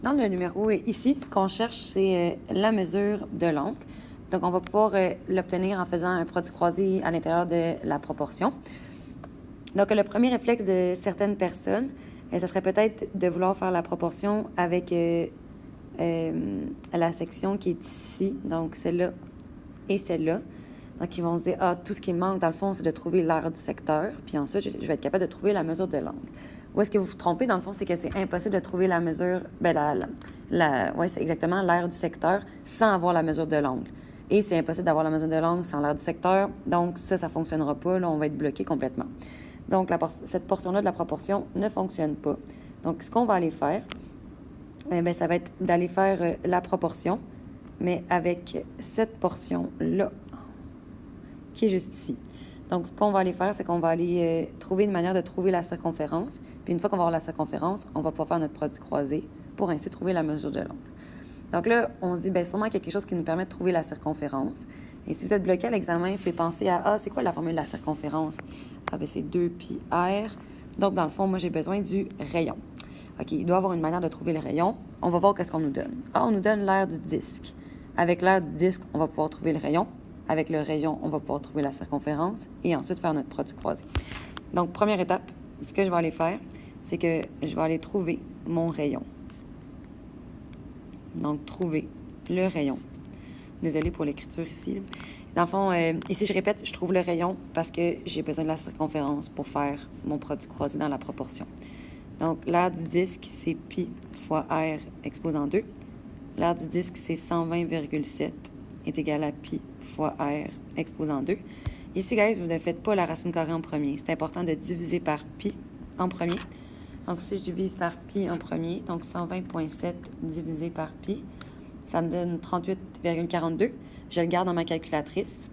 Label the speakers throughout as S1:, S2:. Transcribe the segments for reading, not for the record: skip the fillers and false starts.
S1: Dans le numéro ici, ce qu'on cherche, c'est la mesure de l'angle. Donc, on va pouvoir l'obtenir en faisant un produit croisé à l'intérieur de la proportion. Donc, le premier réflexe de certaines personnes, ça serait peut-être de vouloir faire la proportion avec la section qui est ici, donc celle-là et celle-là. Donc, ils vont se dire, tout ce qui manque, dans le fond, c'est de trouver l'aire du secteur. Puis ensuite, je vais être capable de trouver la mesure de l'angle. Où est-ce que vous vous trompez, dans le fond, c'est que c'est impossible de trouver la mesure, ouais, c'est exactement l'aire du secteur sans avoir la mesure de l'angle. Et c'est impossible d'avoir la mesure de l'angle sans l'aire du secteur. Donc, ça ne fonctionnera pas. Là, on va être bloqué complètement. Donc, cette portion-là de la proportion ne fonctionne pas. Donc, ce qu'on va aller faire, ça va être d'aller faire la proportion, mais avec cette portion-là, qui est juste ici. Donc, ce qu'on va aller faire, c'est qu'on va aller trouver une manière de trouver la circonférence. Puis, une fois qu'on va avoir la circonférence, on va pouvoir faire notre produit croisé pour ainsi trouver la mesure de l'angle. Donc là, on se dit, sûrement quelque chose qui nous permet de trouver la circonférence. Et si vous êtes bloqué à l'examen, vous pouvez penser à, c'est quoi la formule de la circonférence? C'est 2πr. Donc, dans le fond, moi, j'ai besoin du rayon. OK, il doit y avoir une manière de trouver le rayon. On va voir qu'est-ce qu'on nous donne. On nous donne l'aire du disque. Avec l'aire du disque, on va pouvoir trouver le rayon. Avec le rayon, on va pouvoir trouver la circonférence et ensuite faire notre produit croisé. Donc, première étape, ce que je vais aller faire, c'est que je vais aller trouver mon rayon. Donc, trouver le rayon. Désolée pour l'écriture ici. Dans le fond, ici, je répète, je trouve le rayon parce que j'ai besoin de la circonférence pour faire mon produit croisé dans la proportion. Donc, l'aire du disque, c'est pi fois r exposant 2. L'aire du disque, c'est 120,7 est égal à pi fois r exposant 2. Ici, guys, vous ne faites pas la racine carrée en premier. C'est important de diviser par pi en premier. Donc, si je divise par pi en premier, donc 120,7 divisé par pi, ça me donne 38,42. Je le garde dans ma calculatrice,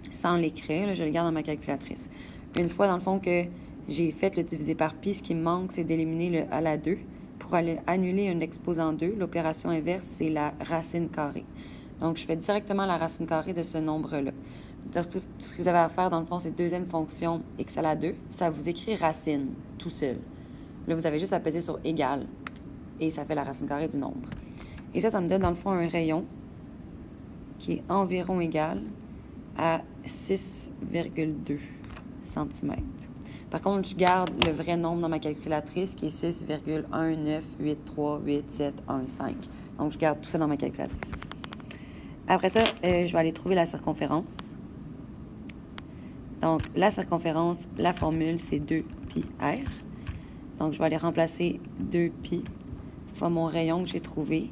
S1: sans l'écrire, je le garde dans ma calculatrice. Une fois, dans le fond, que j'ai fait le divisé par pi, ce qui me manque, c'est d'éliminer le à la 2. Pour aller annuler un exposant 2, l'opération inverse, c'est la racine carrée. Donc, je fais directement la racine carrée de ce nombre-là. Donc, tout ce que vous avez à faire, dans le fond, c'est deuxième fonction x à la 2. Ça vous écrit racine, tout seul. Là, vous avez juste à peser sur égal. Et ça fait la racine carrée du nombre. Et ça me donne, dans le fond, un rayon qui est environ égal à 6,2 cm. Par contre, je garde le vrai nombre dans ma calculatrice qui est 6,19838715. Donc, je garde tout ça dans ma calculatrice. Après ça, je vais aller trouver la circonférence. Donc, la circonférence, la formule, c'est 2πr. Donc, je vais aller remplacer 2π fois mon rayon que j'ai trouvé,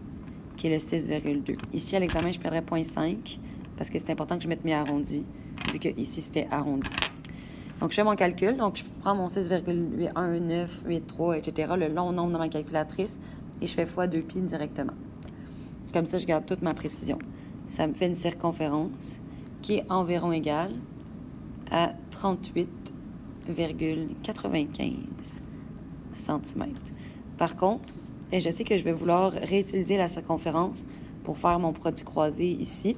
S1: qui est le 6,2. Ici, à l'examen, je perdrais 0,5 parce que c'est important que je mette mes arrondis, vu que ici, c'était arrondi. Donc, je fais mon calcul. Donc, je prends mon 6,1983, etc., le long nombre dans ma calculatrice, et je fais fois 2π directement. Comme ça, je garde toute ma précision. Ça me fait une circonférence qui est environ égale à 38,95 cm. Par contre, je sais que je vais vouloir réutiliser la circonférence pour faire mon produit croisé ici.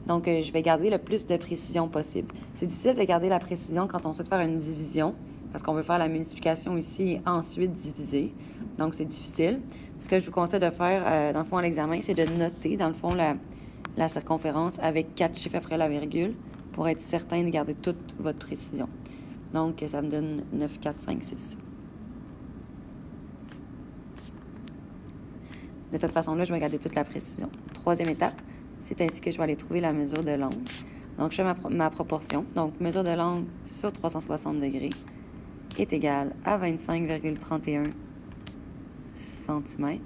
S1: Donc, je vais garder le plus de précision possible. C'est difficile de garder la précision quand on souhaite faire une division, parce qu'on veut faire la multiplication ici et ensuite diviser. Donc, c'est difficile. Ce que je vous conseille de faire, dans le fond, à l'examen, c'est de noter, dans le fond, la circonférence avec 4 chiffres après la virgule pour être certain de garder toute votre précision. Donc, ça me donne 9, 4, 5, 6. De cette façon-là, je vais garder toute la précision. Troisième étape, c'est ainsi que je vais aller trouver la mesure de l'angle. Donc, je fais ma proportion. Donc, mesure de l'angle sur 360 degrés est égale à 25,31 cm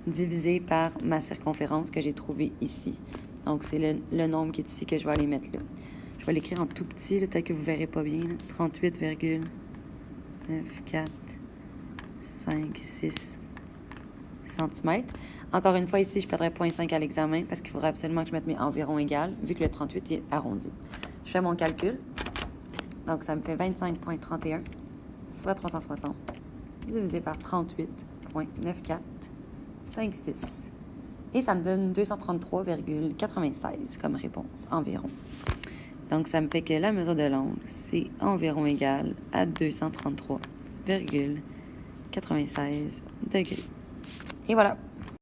S1: divisé par ma circonférence que j'ai trouvée ici. Donc, c'est le nombre qui est ici que je vais aller mettre là. Je vais l'écrire en tout petit, peut-être que vous ne verrez pas bien. 38,945,6 cm. Encore une fois, ici, je perdrai 0,5 à l'examen parce qu'il faudrait absolument que je mette mes environs égales, vu que le 38 est arrondi. Je fais mon calcul. Donc, ça me fait 25,31 fois 360 divisé par 38,9456. Et ça me donne 233,96 comme réponse environ. Donc, ça me fait que la mesure de l'angle, c'est environ égal à 233,96 degrés. Et voilà.